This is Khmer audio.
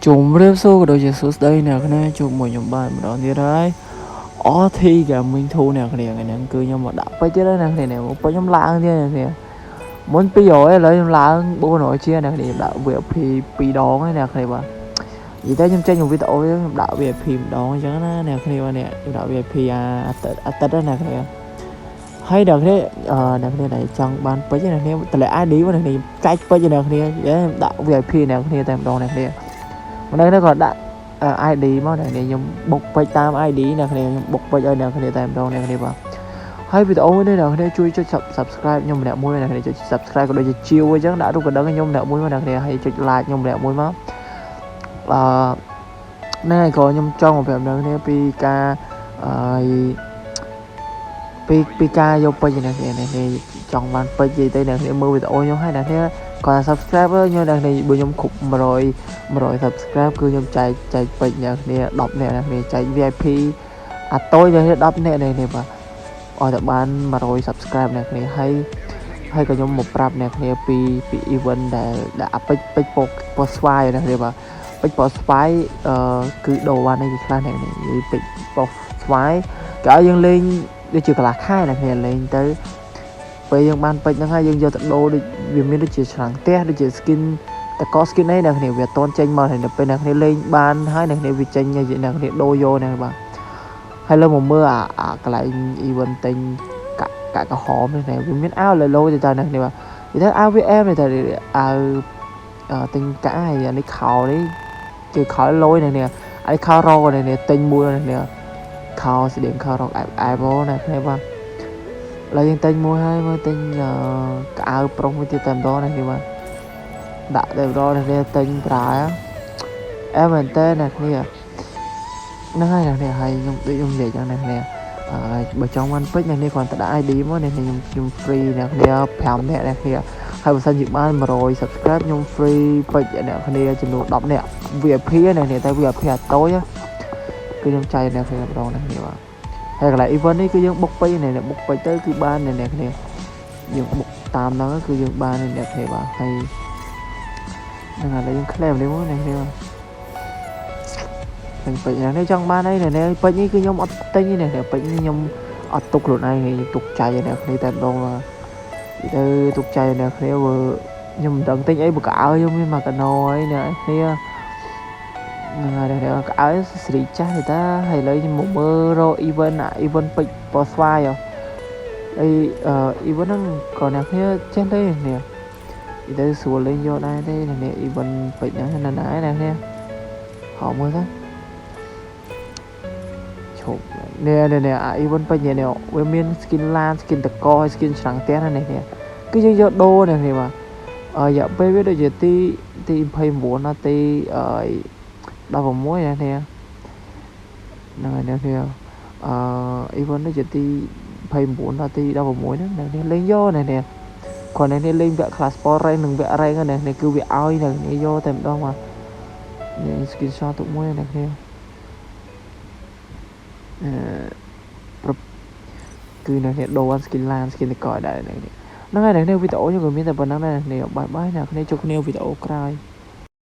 ជុំរៀបសួរក៏ដូចជាសួស្តីអ្នកគ្នាជួបមួយខ្ញុំបានម្ដងទៀតហើយអធីកាមីងធូអ្នកគ្នាហ្នឹងគឺខ្ញុំមកដាក់ពេជ្រទៀតហើយអ្នកគ្នាមកពេជ្រខ្ញុំឡើងទៀតអ្នកគ្នាមុន200ឥឡូវខ្ញុំឡើង400ជាអ្នកគ្នាដាក់ VIP 2ដងហើយអ្នកគ្នាបាទនិយាយទៅខ្ញុំចេញវីដេអូខ្ញុំដាក់ VIP ម្ដងអញ្ចឹងណាអ្នកគ្នាបាទនេះខ្ញុំដាក់ VIP អាទិត្យណាអ្នកគ្នាហើយអ្នកគ្នាអ្នកគ្នាដែលចង់បានពេជ្រអ្នកគ្នាតម្លាក់ ID មកអ្នកគ្នាចែកពេជ្រអ្នកគ្នាខ្ញុំដាក់ VIP អ្នកគ្នាតែម្ដងអ្នកគ្នាម្ដងនេះក៏ដាក់ ID មកអ្នកខ្ញុំបុកពេជ្រតាម ID អ្នកខ្ញុំបុកពេជ្រឲ្យអ្នកគ្នាតែម្ដងអ្នកគ្នាបាទហើយវីដេអូនេះអ្នកគ្នាជួយចុច Subscribe ខ្ញុំម្នាក់មួយអ្នកគ្នាចុច Subscribe ក៏ដូចជាជាវអញ្ចឹងដាក់រូបកណ្ដឹងខ្ញុំម្នាក់មួយមកអ្នកគ្នាហើយចុច Like ខ្ញុំម្នាក់មួយមកណែក៏ខ្ញុំចង់មកប្រាប់អ្នកគ្នាពីការពីការយកពេជ្រអ្នកគ្នាចង់បានពេជ្រនិយាយទៅអ្នកគ្នាមើលវីដេអូខ្ញុំហើយអ្នកគ្នាគាត់ Subscribe ខ្ញុំអ្នកគ្នាបើខ្ញុំគ្រប់100 Subscribe គឺខ្ញុំចែកពេជ្រអ្នកគ្នា10នាក់អ្នកគ្នាចែក VIP អាតូចអ្នកគ្នា10នាក់អ្នកគ្នាបាទឲ្យតែបាន100 Subscribe អ្នកគ្នាហើយក៏ខ្ញុំមកប្រាប់អ្នកគ្នាពី event ដែលអាពេជ្រពណ៌ស្វាយអ្នកគ្នាបាទពេជ្រពណ៌ស្វាយគឺដូរបានឯងខ្លះអ្នកគ្នានិយាយពេជ្រពណ៌ស្វាយគេឲ្យយើងលេងដូចជាកន្លះខែអ្នកគ្នាលេងទៅពេលយើងបានពេជ្រហ្នឹងហើយយើងយកទៅដូរដូចវាមានដូចជាឆ្លាំងផ្ទះដូចជា skin តក skin អីអ្នកគ្នាវាអត់តន់ចេញមកហើយពេលអ្នកគ្នាលេងបានហើយអ្នកគ្នាវាចេញអ្នកគ្នាដូរយកអ្នកបាទហើយលើមកមើលអាកន្លែង event ទិញកាក់ក្រហមនេះវាមានអាវលើទៅអ្នកគ្នាបាទនិយាយទៅអាវ VM នេះតែអាវទិញកាក់ហើយអានេះខោនេះគឺខោលយអ្នកនេះអានេះខោរ៉ូអ្នកនេះទិញមួយអ្នកនេះខោស្តៀងខោរ៉ូអែបអ្នកគ្នាបាទឡើយយើងទិញមួយហើយមើលទិញកៅអៅប្រុសមួយទៀតតែម្ដងនេះបាទដាក់តែម្ដងនេះទិញប្រើអែមែនតើអ្នកគ្នាហ្នឹងហើយអ្នកគ្នាហើយខ្ញុំនិយាយចឹងអ្នកគ្នាបើចង់បានពេជ្រអ្នកគ្នាគ្រាន់តែដាក់ ID មកអ្នកខ្ញុំ free អ្នកគ្នា5នាក់អ្នកគ្នាហើយបើសិនជាបាន100 Subscribe ខ្ញុំ free ពេជ្រអ្នកគ្នាចំនួន10នាក់ VIP អ្នកគ្នាតែ VIP អាតូចគឺខ្ញុំចែកអ្នកគ្នាម្ដងអ្នកគ្នាបាទហើយកន្លែង event នេះគឺយើងបុកពេជ្រនេះបុកពេជ្រទៅគឺបានអ្នកគ្នាយើងបុកតាមហ្នឹងគឺយើងបានអ្នកគ្នាបាទហើយហ្នឹងហើយយើង claim នេះមកអ្នកគ្នាបាទពេជ្រនេះចង់បានអីអ្នកពេជ្រនេះគឺខ្ញុំអត់ទិញទេអ្នកពេជ្រនេះខ្ញុំអត់ទុកខ្លួនឯងខ្ញុំទុកចែកអ្នកគ្នាតែម្ដងទៅទុកចែកអ្នកគ្នាព្រោះខ្ញុំមិនដឹងទិញអីបើកៅខ្ញុំមានមកកណោអីអ្នកគ្នាហ្នឹងហើយកៅស្រីចាស់ទេតាហើយឥឡូវខ្ញុំមកមើលរក event ពេជ្រពណ៌ស្វាយហើយevent ហ្នឹងក៏អ្នកគ្នាចេះទេនេះទៅស្រួលលេងយកដែរទេអ្នក event ពេជ្រហ្នឹងណាស់អ្នកគ្នាហៅមើលទៅឈប់នេះអា event ពេជ្រនេះវាមាន skin ឡាន skin តកហើយ skin ឆ្លាំងផ្ទះណានេះគឺយើងយកដូរនេះគ្នាបាទរយៈពេលវាដូចជាទី29ណាទី16ណាគ្នាហ្នឹងហើយអ្នកគ្នាevent នេះជាទី29ដល់ទី16ហ្នឹងអ្នកគ្នាលេងយកអ្នកគ្នាគាត់អ្នកគ្នាលេងវគ្គ class sport rank និងវគ្គ rank ហ្នឹងនេះគឺវាឲ្យអ្នកគ្នាយកតែម្ដងបាទនេះ screenshot ទុកមួយអ្នកគ្នាគឺអ្នកគ្នាដូរ skin ឡាន skin តកដែរអ្នកគ្នាហ្នឹងហើយអ្នកគ្នាវីដេអូខ្ញុំក៏មានតែប៉ុណ្្នឹងដែរអ្នកគ្នាបាយអ្នកគ្នាជួបគ្នាវីដេអូក្រោយ